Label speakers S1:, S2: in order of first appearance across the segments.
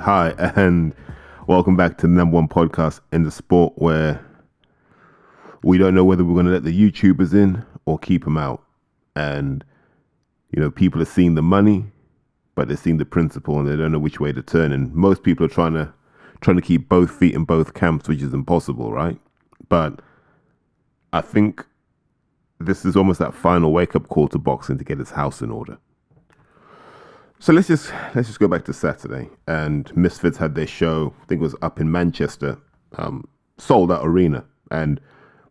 S1: Hi, and welcome back to the number one podcast in the sport where we don't know whether we're going to let the YouTubers in or keep them out. And, people are seeing the money, but they're seeing the principle and they don't know which way to turn. And most people are trying to keep both feet in both camps, which is impossible, right? But I think this is almost that final wake-up call to boxing to get its house in order. So let's just go back to Saturday, and Misfits had their show. I think it was up in Manchester, sold out arena, and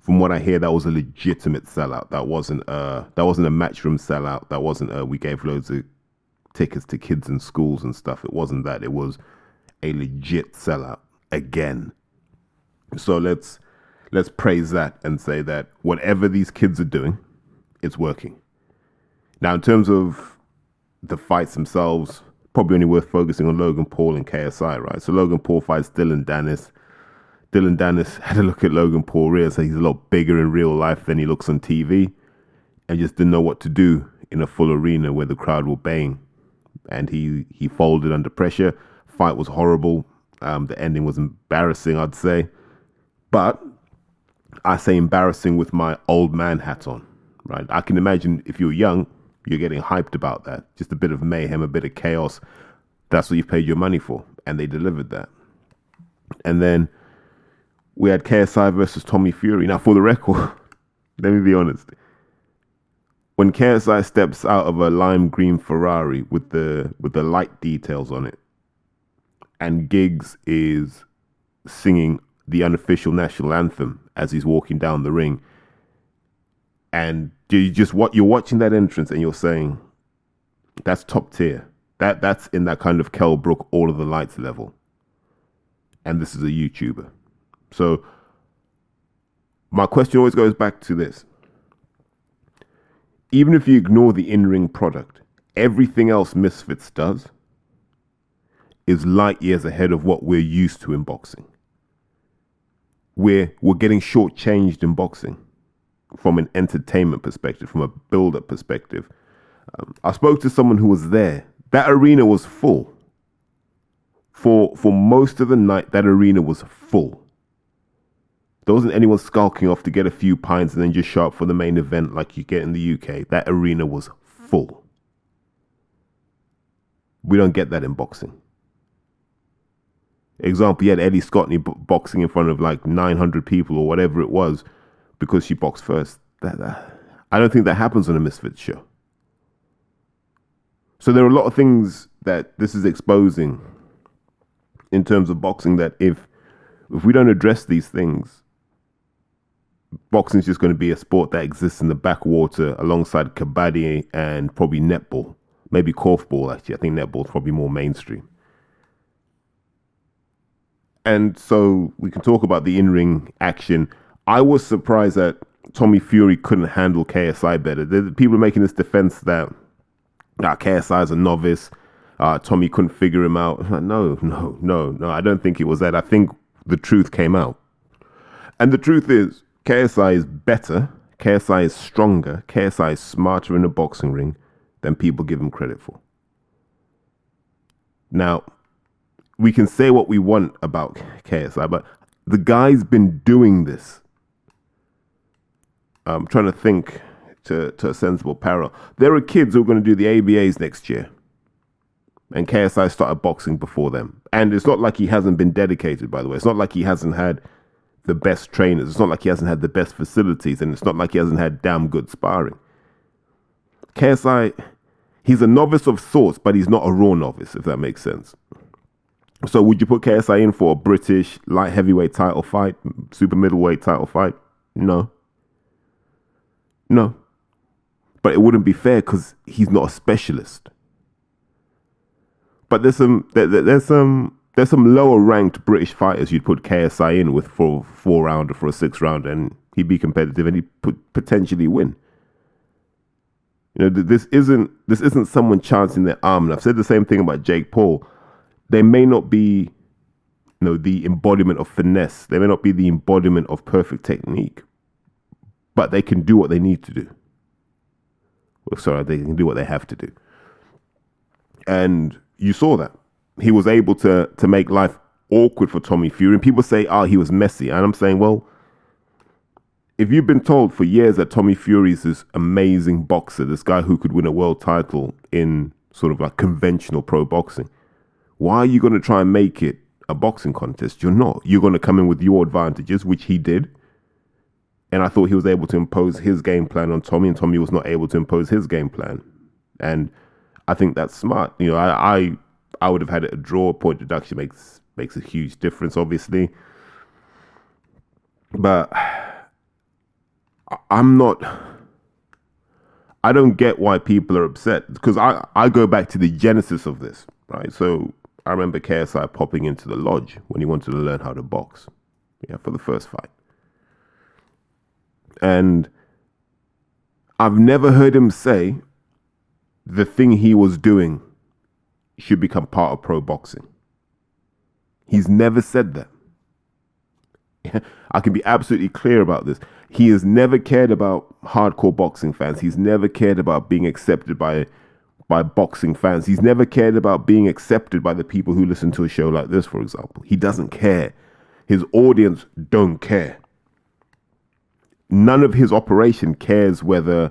S1: from what I hear, that was a legitimate sellout. That wasn't a matchroom sellout. That wasn't we gave loads of tickets to kids in schools and stuff. It wasn't that. It was a legit sellout again. So let's praise that and say that whatever these kids are doing, it's working. Now, in terms of the fights themselves, probably only worth focusing on Logan Paul and KSI, right? So Logan Paul fights Danis. Danis had a look at Logan Paul, realized he's a lot bigger in real life than he looks on TV, and just didn't know what to do in a full arena where the crowd were baying. And he folded under pressure. Fight was horrible. The ending was embarrassing, I'd say. But I say embarrassing with my old man hat on, right? I can imagine if you're young, you're getting hyped about that. Just a bit of mayhem, a bit of chaos. That's what you've paid your money for. And they delivered that. And then we had KSI versus Tommy Fury. Now, for the record, let me be honest. When KSI steps out of a lime green Ferrari with the light details on it, and Giggs is singing the unofficial national anthem as he's walking down the ring, and you're watching that entrance and you're saying, that's top tier. That's in that kind of Kell Brook, all of the lights level. And this is a YouTuber. So my question always goes back to this. Even if you ignore the in-ring product, everything else Misfits does is light years ahead of what we're used to in boxing. We're getting shortchanged in boxing. From an entertainment perspective, from a build-up perspective. I spoke to someone who was there. That arena was full. For most of the night, that arena was full. There wasn't anyone skulking off to get a few pints and then just show up for the main event like you get in the UK. That arena was full. We don't get that in boxing. Example, you had Eddie Scotney boxing in front of like 900 people or whatever it was, because she boxed first. I don't think that happens on a Misfits show. So there are a lot of things that this is exposing in terms of boxing, that if we don't address these things, boxing is just going to be a sport that exists in the backwater alongside kabaddi and probably netball. Maybe korfball, actually. I think netball is probably more mainstream. And so we can talk about the in-ring action. I was surprised that Tommy Fury couldn't handle KSI better. People are making this defense that KSI is a novice. Tommy couldn't figure him out. No. I don't think it was that. I think the truth came out. And the truth is, KSI is better. KSI is stronger. KSI is smarter in the boxing ring than people give him credit for. Now, we can say what we want about KSI, but the guy's been doing this. I'm trying to think to a sensible parallel. There are kids who are going to do the ABAs next year. And KSI started boxing before them. And it's not like he hasn't been dedicated, by the way. It's not like he hasn't had the best trainers. It's not like he hasn't had the best facilities. And it's not like he hasn't had damn good sparring. KSI, he's a novice of sorts, but he's not a raw novice, if that makes sense. So would you put KSI in for a British light heavyweight title fight, super middleweight title fight? No. But it wouldn't be fair because he's not a specialist. But there's some lower ranked British fighters you'd put KSI in with for a 4-round or for a 6-round, and he'd be competitive and he'd potentially win. This isn't someone chancing their arm. And I've said the same thing about Jake Paul. They may not be, the embodiment of finesse. They may not be the embodiment of perfect technique, but they can do what they need to do. They can do what they have to do. And you saw that. he was able to make life awkward for Tommy Fury. And people say, oh, he was messy. And I'm saying, well, if you've been told for years that Tommy Fury is this amazing boxer, this guy who could win a world title in sort of like conventional pro boxing, why are you going to try and make it a boxing contest? You're not. You're going to come in with your advantages, which he did. And I thought he was able to impose his game plan on Tommy, and Tommy was not able to impose his game plan. And I think that's smart. You know, I would have had it a draw. Point deduction makes a huge difference, obviously. But I don't get why people are upset, because I go back to the genesis of this, right? So I remember KSI popping into the lodge when he wanted to learn how to box, for the first fight. And I've never heard him say the thing he was doing should become part of pro boxing. He's never said that. I can be absolutely clear about this. He has never cared about hardcore boxing fans. He's never cared about being accepted by boxing fans. He's never cared about being accepted by the people who listen to a show like this, for example. He doesn't care. His audience don't care. None of his operation cares whether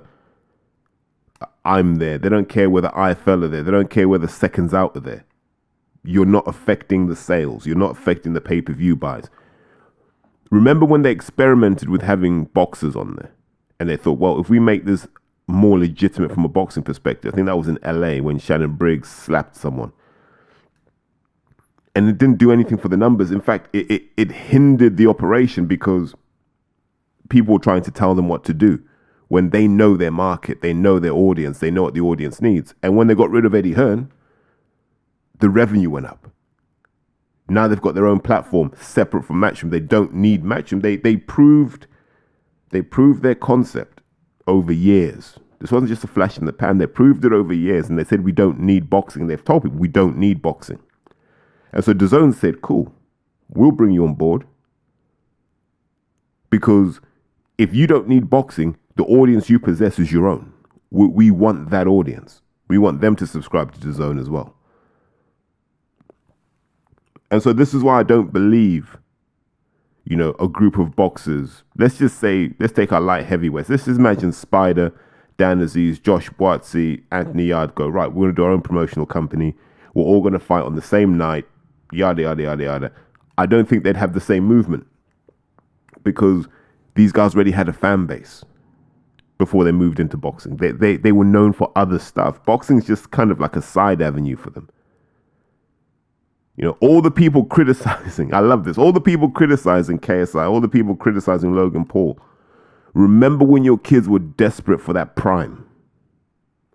S1: I'm there. They don't care whether IFL are there. They don't care whether Seconds Out are there. You're not affecting the sales. You're not affecting the pay-per-view buys. Remember when they experimented with having boxers on there? And they thought, well, if we make this more legitimate from a boxing perspective, I think that was in LA when Shannon Briggs slapped someone. And it didn't do anything for the numbers. In fact, it hindered the operation, because people were trying to tell them what to do when they know their market, they know their audience, they know what the audience needs. And when they got rid of Eddie Hearn, the revenue went up. Now they've got their own platform separate from Matchroom. They don't need Matchroom. They proved their concept over years. This wasn't just a flash in the pan. They proved it over years, and they said we don't need boxing. They've told people we don't need boxing. And so DAZN said, cool, we'll bring you on board, because if you don't need boxing, the audience you possess is your own. We want that audience. We want them to subscribe to DAZN as well. And so this is why I don't believe, a group of boxers. Let's take our light heavyweights. Let's just imagine Spider, Dan Aziz, Josh Boatsy, Anthony Yard go, right, we're going to do our own promotional company. We're all going to fight on the same night, yada, yada, yada, yada. I don't think they'd have the same movement, because these guys already had a fan base before they moved into boxing. They were known for other stuff. Boxing's just kind of like a side avenue for them. All the people criticizing, I love this, all the people criticizing KSI, all the people criticizing Logan Paul. Remember when your kids were desperate for that Prime?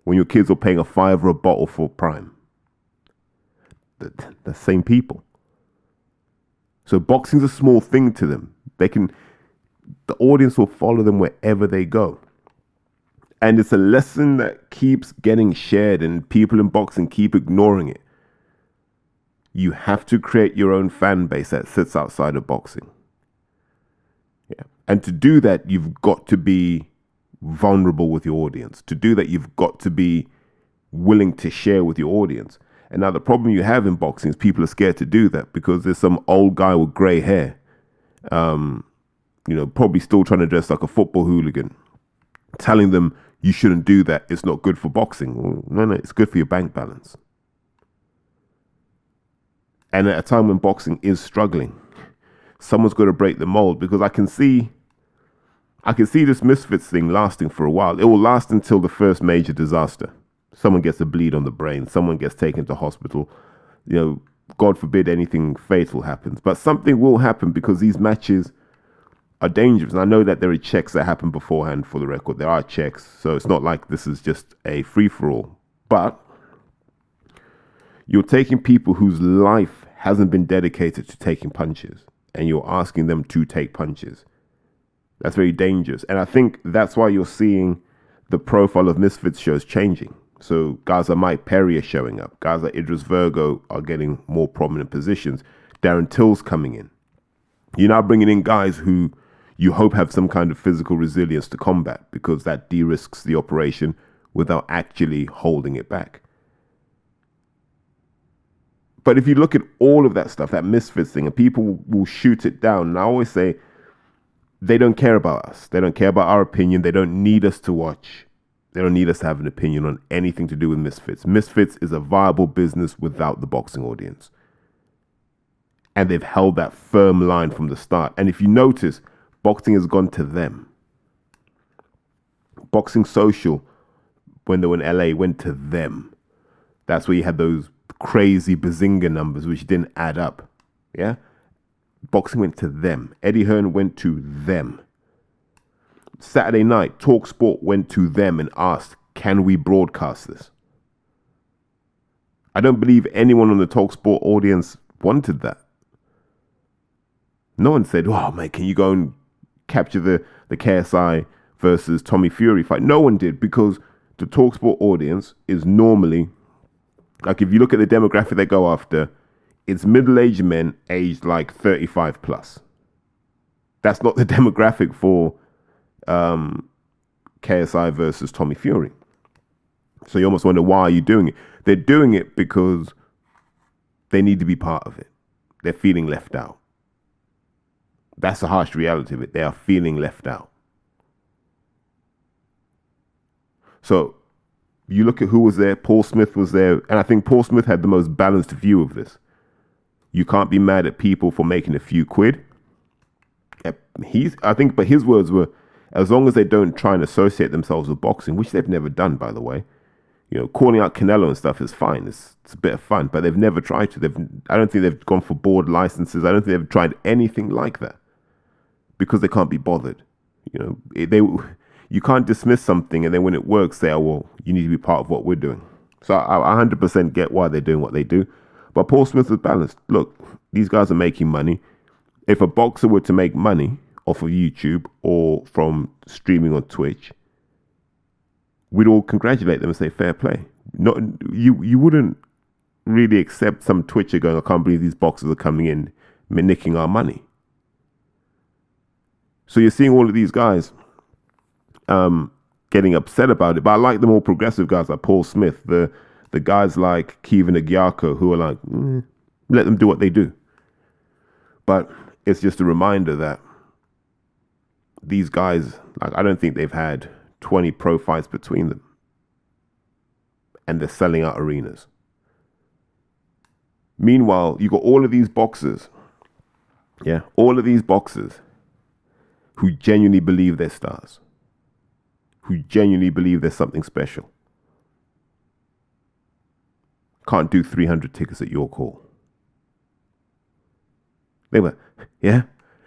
S1: When your kids were paying $5 a bottle for Prime? The same people. So boxing's a small thing to them. The audience will follow them wherever they go. And it's a lesson that keeps getting shared, and people in boxing keep ignoring it. You have to create your own fan base that sits outside of boxing. Yeah. And to do that, you've got to be vulnerable with your audience. To do that, you've got to be willing to share with your audience. And now the problem you have in boxing is people are scared to do that, because there's some old guy with grey hair, probably still trying to dress like a football hooligan, telling them you shouldn't do that. It's not good for boxing. Well, no, it's good for your bank balance. And at a time when boxing is struggling, someone's got to break the mold, because I can see this Misfits thing lasting for a while. It will last until the first major disaster. Someone gets a bleed on the brain. Someone gets taken to hospital. God forbid anything fatal happens. But something will happen, because these matches are dangerous. And I know that there are checks that happen beforehand, for the record. There are checks. So it's not like this is just a free-for-all. But you're taking people whose life hasn't been dedicated to taking punches, and you're asking them to take punches. That's very dangerous. And I think that's why you're seeing the profile of Misfits shows changing. So guys like Mike Perry are showing up. Guys like Idris Virgo are getting more prominent positions. Darren Till's coming in. You're now bringing in guys who you hope have some kind of physical resilience to combat, because that de-risks the operation without actually holding it back. But if you look at all of that stuff, that Misfits thing, and people will shoot it down. And I always say, they don't care about us. They don't care about our opinion. They don't need us to watch. They don't need us to have an opinion on anything to do with Misfits. Misfits is a viable business without the boxing audience. And they've held that firm line from the start. And if you notice, boxing has gone to them. Boxing Social, when they were in LA, went to them. That's where you had those crazy Bazinga numbers, which didn't add up. Yeah? Boxing went to them. Eddie Hearn went to them. Saturday night, TalkSport went to them and asked, can we broadcast this? I don't believe anyone on the TalkSport audience wanted that. No one said, oh, man, can you go and capture the KSI versus Tommy Fury fight? No one did, because the TalkSport audience is normally, like, if you look at the demographic they go after, it's middle-aged men aged like 35 plus. That's not the demographic for KSI versus Tommy Fury. So you almost wonder, why are you doing it? They're doing it because they need to be part of it. They're feeling left out. That's the harsh reality of it. They are feeling left out. So you look at who was there. Paul Smith was there. And I think Paul Smith had the most balanced view of this. You can't be mad at people for making a few quid. But his words were, as long as they don't try and associate themselves with boxing, which they've never done, by the way. You know, calling out Canelo and stuff is fine. It's a bit of fun, but they've never tried to. I don't think they've gone for board licenses. I don't think they've tried anything like that, because they can't be bothered. You know, you can't dismiss something and then when it works, say, oh, well, you need to be part of what we're doing. So I 100% get why they're doing what they do. But Paul Smith was balanced. Look, these guys are making money. If a boxer were to make money off of YouTube or from streaming on Twitch, we'd all congratulate them and say fair play. You wouldn't really accept some Twitcher going, I can't believe these boxers are coming in nicking our money. So you're seeing all of these guys getting upset about it. But I like the more progressive guys like Paul Smith, the guys like Kevin Agyako, who are like, let them do what they do. But it's just a reminder that these guys, like, I don't think they've had 20 pro fights between them. And they're selling out arenas. Meanwhile, you got all of these boxers. Yeah, all of these boxers who genuinely believe they're stars. Who genuinely believe there's something special. Can't do 300 tickets at your call. They were, yeah.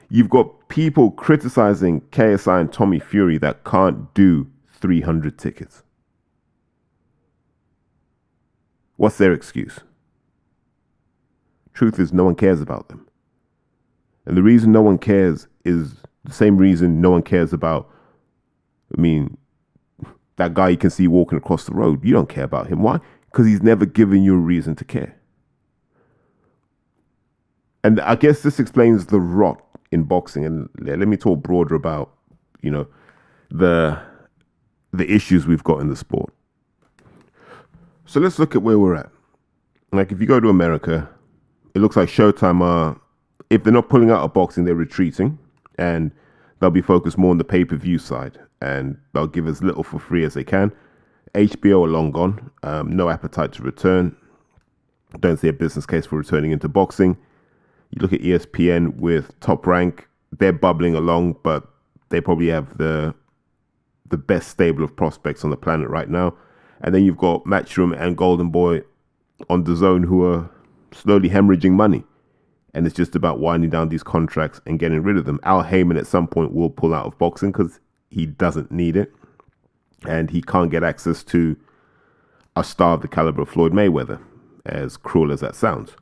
S1: You've got people criticizing KSI and Tommy Fury that can't do 300 tickets. What's their excuse? Truth is, no one cares about them. And the reason no one cares is the same reason no one cares about, that guy you can see walking across the road. You don't care about him. Why? Because he's never given you a reason to care. And I guess this explains the rot in boxing. And let me talk broader about, the issues we've got in the sport. So let's look at where we're at. Like, if you go to America, it looks like Showtime if they're not pulling out of boxing, they're retreating, and they'll be focused more on the pay-per-view side, and they'll give as little for free as they can. HBO are long gone. No appetite to return. Don't see a business case for returning into boxing. You look at ESPN with Top Rank, they're bubbling along, but they probably have the best stable of prospects on the planet right now. And then you've got Matchroom and Golden Boy on DAZN, who are slowly hemorrhaging money. And it's just about winding down these contracts and getting rid of them. Al Heyman at some point will pull out of boxing because he doesn't need it. And he can't get access to a star of the caliber of Floyd Mayweather, as cruel as that sounds.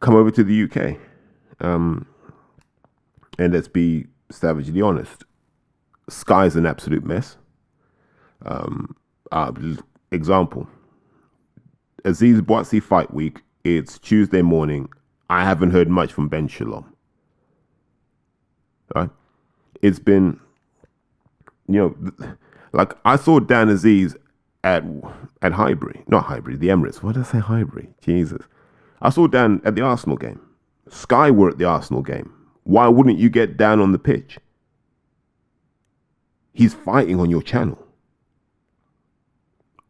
S1: Come over to the UK. And let's be savagely honest. Sky's an absolute mess. Example. Aziz Boatsi fight week. It's Tuesday morning. I haven't heard much from Ben Shalom. Right? It's been, like, I saw Dan Aziz at Highbury, not Highbury, the Emirates. Why did I say Highbury? Jesus. I saw Dan at the Arsenal game. Sky were at the Arsenal game. Why wouldn't you get Dan on the pitch? He's fighting on your channel.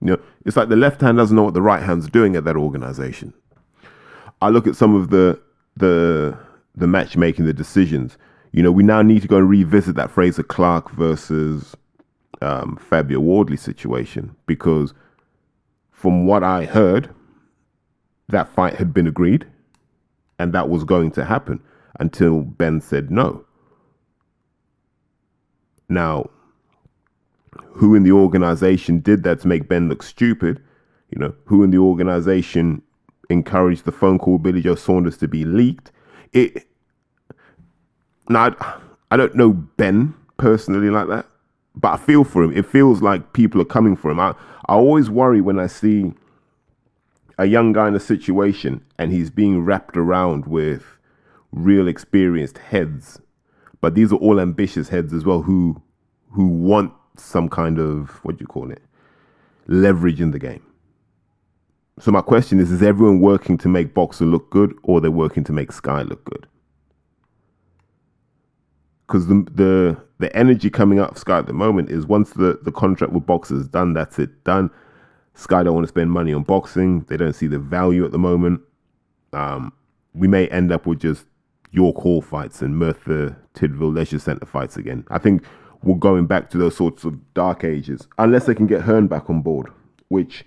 S1: You know, it's like the left hand doesn't know what the right hand's doing at that organization. I look at some of the matchmaking, the decisions. You know, we now need to go and revisit that Fraser Clark versus Fabio Wardley situation, because from what I heard, that fight had been agreed and that was going to happen until Ben said no. Now, who in the organization did that to make Ben look stupid? You know, who in the organization encouraged the phone call Billy Joe Saunders to be leaked? Now, I don't know Ben personally like that, but I feel for him. It feels like people are coming for him. I always worry when I see a young guy in a situation and he's being wrapped around with real experienced heads, but these are all ambitious heads as well who want some kind of, what do you call it, leverage in the game. So my question is everyone working to make Boxer look good, or they're working to make Sky look good? Because the energy coming out of Sky at the moment is once the contract with Boxer is done, that's it, done. Sky don't want to spend money on boxing. They don't see the value at the moment. We may end up with just York Hall fights and Merthyr Tydfil Leisure Centre fights again. I think we're going back to those sorts of dark ages, unless they can get Hearn back on board, which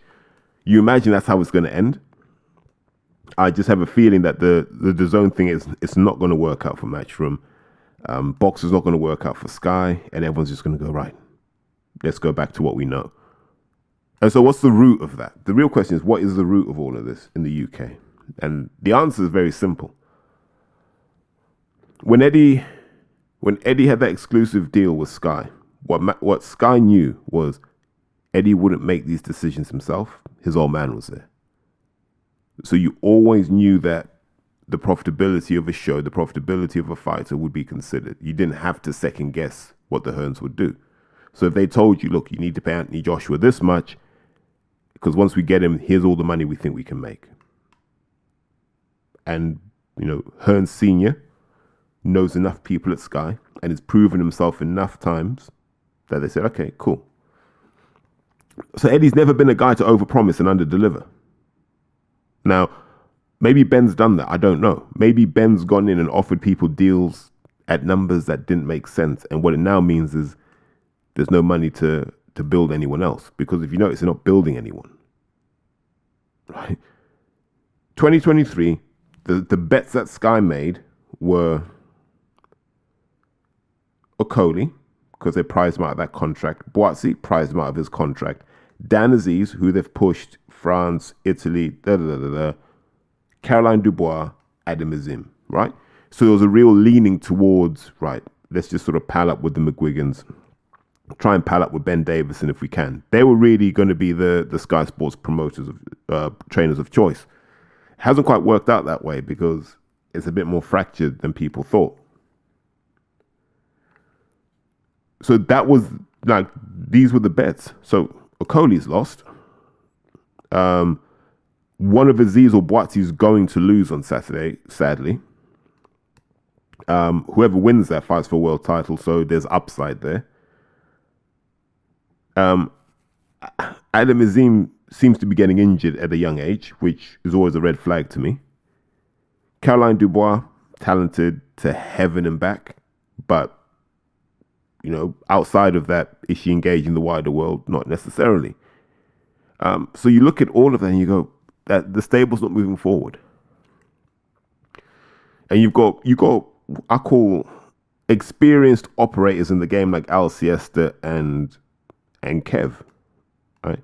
S1: you imagine that's how it's going to end. I just have a feeling that the DAZN thing it's not going to work out for Matchroom. Boxer's not going to work out for Sky, and everyone's just going to go, right, let's go back to what we know. And so what's the root of that? The real question is, what is the root of all of this in the UK? And the answer is very simple. When Eddie had that exclusive deal with Sky, what Sky knew was Eddie wouldn't make these decisions himself. His old man was there. So you always knew that the profitability of a show, the profitability of a fighter would be considered. You didn't have to second guess what the Hearns would do. So if they told you, look, you need to pay Anthony Joshua this much, because once we get him, here's all the money we think we can make. And, you know, Hearn Sr. knows enough people at Sky and has proven himself enough times that they said, okay, cool. So Eddie's never been a guy to overpromise and underdeliver. Now, maybe Ben's done that. I don't know. Maybe Ben's gone in and offered people deals at numbers that didn't make sense. And what it now means is there's no money to build anyone else. Because if you notice, they're not building anyone. Right? 2023, the bets that Sky made were Okoli, because they prized him out of that contract. Boatsy prized him out of his contract. Dan Aziz, who they've pushed, France, Italy, Caroline Dubois, Adam Azim, right? So there was a real leaning towards, right, let's just sort of pal up with the McGuigans, try and pal up with Ben Davison if we can. They were really going to be the Sky Sports promoters of trainers of choice. It hasn't quite worked out that way because it's a bit more fractured than people thought. So that was like, these were the bets. So Okoli's lost. One of Aziz or Boatsi's going to lose on Saturday, sadly. Whoever wins that fights for a world title, so there's upside there. Adam Azim seems to be getting injured at a young age, which is always a red flag to me. Caroline Dubois, talented to heaven and back, but, you know, outside of that, is she engaged in the wider world? Not necessarily. So you look at all of that and you go, that the stable's not moving forward. And you've got I call experienced operators in the game like Al Siesta and Kev, right?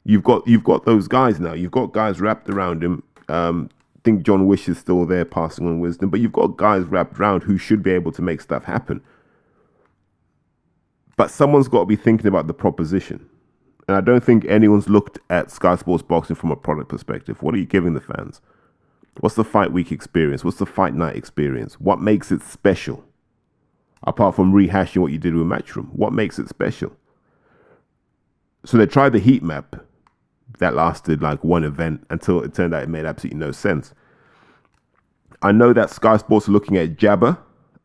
S1: You've got those guys now. You've got guys wrapped around him. I think John Wish is still there passing on wisdom, but you've got guys wrapped around who should be able to make stuff happen. But someone's got to be thinking about the proposition. And I don't think anyone's looked at Sky Sports Boxing from a product perspective. What are you giving the fans? What's the fight week experience? What's the fight night experience? What makes it special? Apart from rehashing what you did with Matchroom, what makes it special? So they tried the heat map that lasted like one event until it turned out it made absolutely no sense. I know that Sky Sports are looking at Jabber.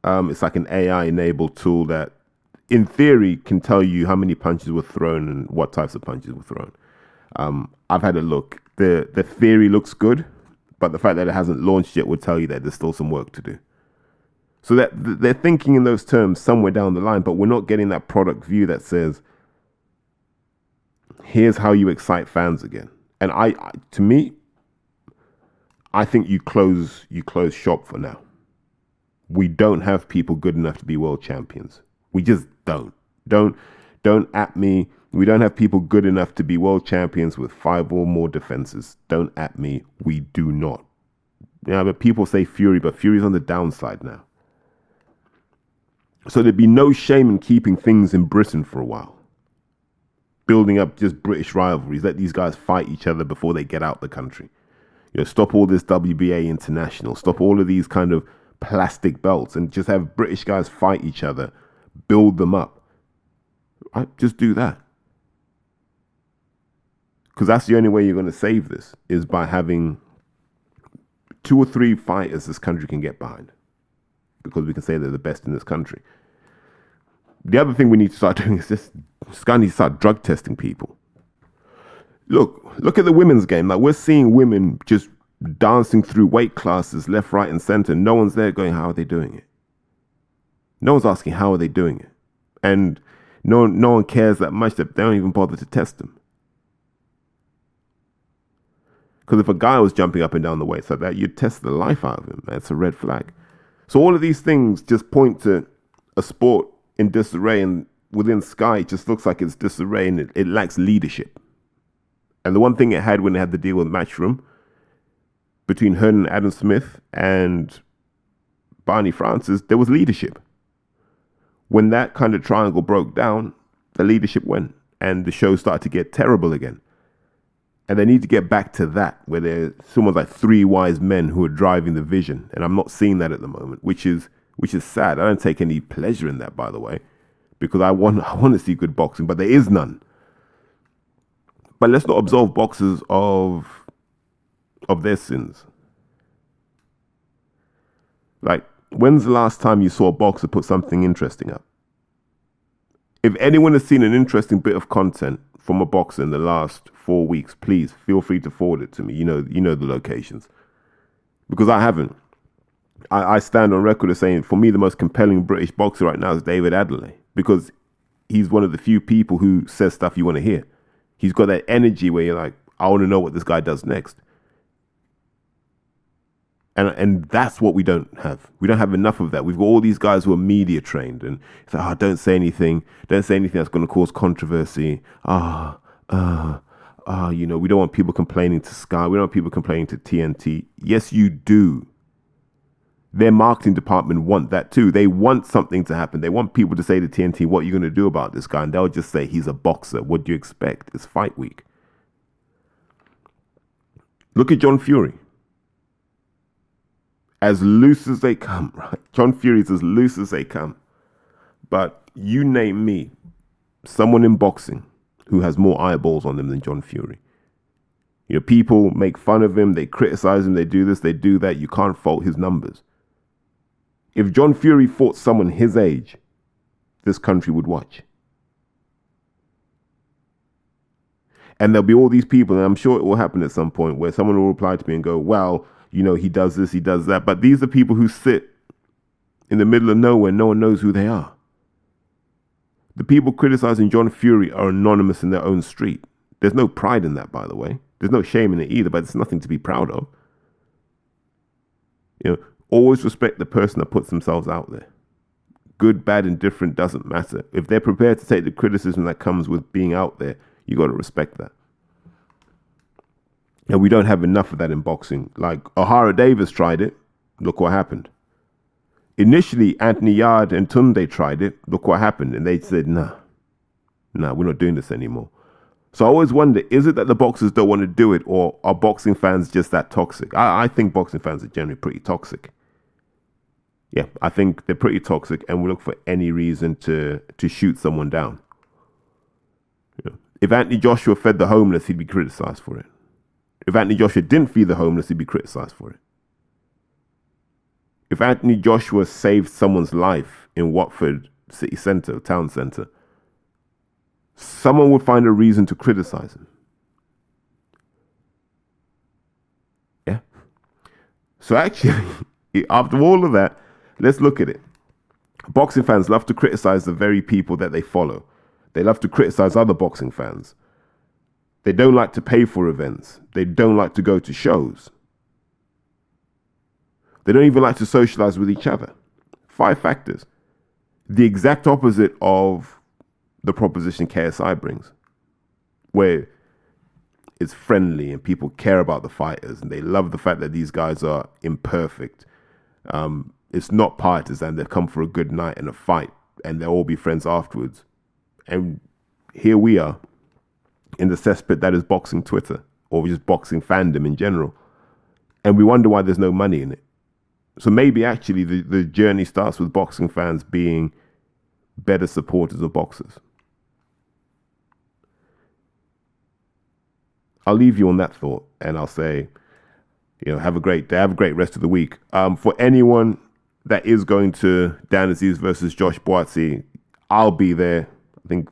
S1: It's like an AI-enabled tool that, in theory, can tell you how many punches were thrown and what types of punches were thrown. I've had a look. The theory looks good, but the fact that it hasn't launched yet would tell you that there's still some work to do. So that they're thinking in those terms somewhere down the line, but we're not getting that product view that says, here's how you excite fans again. And to me, I think you close shop for now. We don't have people good enough to be world champions. We just don't. Don't at me. We don't have people good enough to be world champions with 5 or more defenses. Don't at me. We do not. Yeah, but people say Fury, but Fury's on the downside now. So there'd be no shame in keeping things in Britain for a while. Building up just British rivalries. Let these guys fight each other before they get out the country. Stop all this WBA international. Stop all of these kind of plastic belts and just have British guys fight each other. Build them up. Right? Just do that. Because that's the only way you're going to save this, is by having 2 or 3 fighters this country can get behind. Because we can say they're the best in this country. The other thing we need to start doing is this guy needs to start drug testing people. Look at the women's game. Like, we're seeing women just dancing through weight classes left, right, and center. No one's there going, how are they doing it? No one's asking, how are they doing it? And no one cares that much that they don't even bother to test them. Because if a guy was jumping up and down the weights like that, you'd test the life out of him. That's a red flag. So all of these things just point to a sport in disarray, and within Sky, it just looks like it's disarray and it lacks leadership. And the one thing it had when it had the deal with Matchroom between Hearn and Adam Smith and Barney Francis, there was leadership. When that kind of triangle broke down, the leadership went and the show started to get terrible again. And they need to get back to that, where there's almost like 3 wise men who are driving the vision. And I'm not seeing that at the moment, which is sad. I don't take any pleasure in that, by the way, because I want to see good boxing, but there is none. But let's not absolve boxers of their sins. Like, when's the last time you saw a boxer put something interesting up? If anyone has seen an interesting bit of content from a boxer in the last 4 weeks, please feel free to forward it to me. You know the locations. Because I haven't. I stand on record as saying, for me, the most compelling British boxer right now is David Adelaide, because he's one of the few people who says stuff you want to hear. He's got that energy where you're like, I want to know what this guy does next. And that's what we don't have. We don't have enough of that. We've got all these guys who are media trained, and it's like, don't say anything. Don't say anything that's going to cause controversy. We don't want people complaining to Sky. We don't want people complaining to TNT. Yes, you do. Their marketing department want that too. They want something to happen. They want people to say to TNT, what are you going to do about this guy? And they'll just say, he's a boxer. What do you expect? It's fight week. Look at John Fury. As loose as they come, right? John Fury's as loose as they come. But you name me someone in boxing who has more eyeballs on them than John Fury. People make fun of him. They criticize him. They do this. They do that. You can't fault his numbers. If John Fury fought someone his age, this country would watch. And there'll be all these people, and I'm sure it will happen at some point, where someone will reply to me and go, well, he does this, he does that. But these are people who sit in the middle of nowhere. No one knows who they are. The people criticizing John Fury are anonymous in their own street. There's no pride in that, by the way. There's no shame in it either, but it's nothing to be proud of. Always respect the person that puts themselves out there. Good, bad, indifferent doesn't matter. If they're prepared to take the criticism that comes with being out there, you got to respect that. And we don't have enough of that in boxing. Like, O'Hara Davis tried it. Look what happened. Initially, Anthony Yard and Tunde tried it. Look what happened. And they said, nah, we're not doing this anymore. So I always wonder, is it that the boxers don't want to do it, or are boxing fans just that toxic? I think boxing fans are generally pretty toxic. Yeah, I think they're pretty toxic and will look for any reason to shoot someone down. If Anthony Joshua fed the homeless, he'd be criticised for it. If Anthony Joshua didn't feed the homeless, he'd be criticised for it. If Anthony Joshua saved someone's life in Watford city centre, town centre, someone would find a reason to criticise him. Yeah. So actually, after all of that, let's look at it. Boxing fans love to criticise the very people that they follow. They love to criticise other boxing fans. They don't like to pay for events. They don't like to go to shows. They don't even like to socialise with each other. 5 factors. The exact opposite of the proposition KSI brings, where it's friendly and people care about the fighters and they love the fact that these guys are imperfect. It's not partisan. They've come for a good night and a fight and they'll all be friends afterwards. And here we are in the cesspit that is boxing Twitter, or just boxing fandom in general. And we wonder why there's no money in it. So maybe actually the journey starts with boxing fans being better supporters of boxers. I'll leave you on that thought, and I'll say, have a great day, have a great rest of the week. For anyone that is going to Danis versus Josh Boatsy, I'll be there. I think,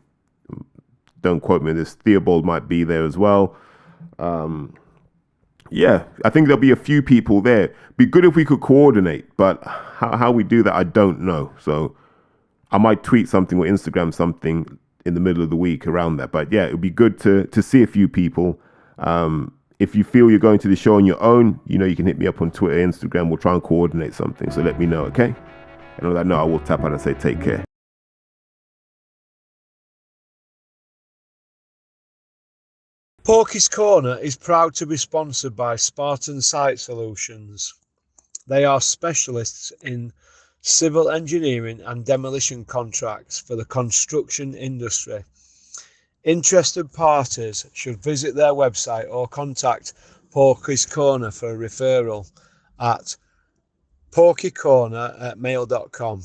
S1: don't quote me on this, Theobald might be there as well. Yeah, I think there'll be a few people there. Be good if we could coordinate, but how we do that, I don't know. So I might tweet something or Instagram something in the middle of the week around that. But yeah, it would be good to see a few people. If you feel you're going to the show on your own, you can hit me up on Twitter, Instagram. We'll try and coordinate something. So let me know, okay? And on that note, I will tap out and say take care.
S2: Porky's Corner is proud to be sponsored by Spartan Site Solutions. They are specialists in civil engineering and demolition contracts for the construction industry. Interested parties should visit their website or contact Porky's Corner for a referral at porkycorner@mail.com.